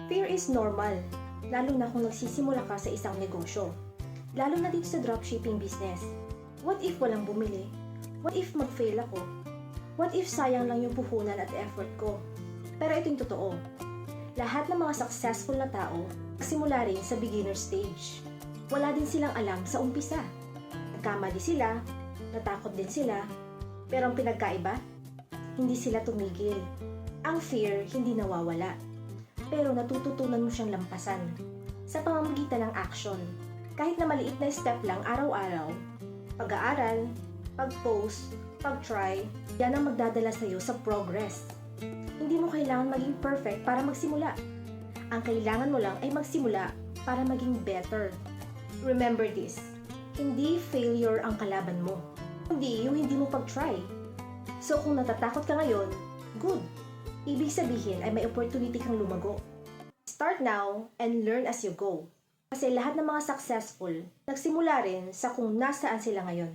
Fear is normal, lalo na kung nagsisimula ka sa isang negosyo. Lalo na dito sa dropshipping business. What if walang bumili? What if mag-fail ako? What if sayang lang yung puhunan at effort ko? Pero ito yung totoo. Lahat ng mga successful na tao, nagsimula rin sa beginner stage. Wala din silang alam sa umpisa. Nagkamali sila, natakot din sila, pero ang pinagkaiba, hindi sila tumigil. Ang fear hindi nawawala, pero natututunan mo siyang lampasan sa pamamagitan ng action. Kahit na maliit na step lang araw-araw, pag-aaral, pag-post, pag-try, yan ang magdadala sa'yo sa progress. Hindi mo kailangan maging perfect para magsimula. Ang kailangan mo lang ay magsimula para maging better. Remember this, hindi failure ang kalaban mo, kundi yung hindi mo pag-try. So kung natatakot ka ngayon, good. Ibig sabihin ay may opportunity kang lumago. Start now and learn as you go. Kasi lahat ng mga successful, nagsimula rin sa kung nasaan sila ngayon.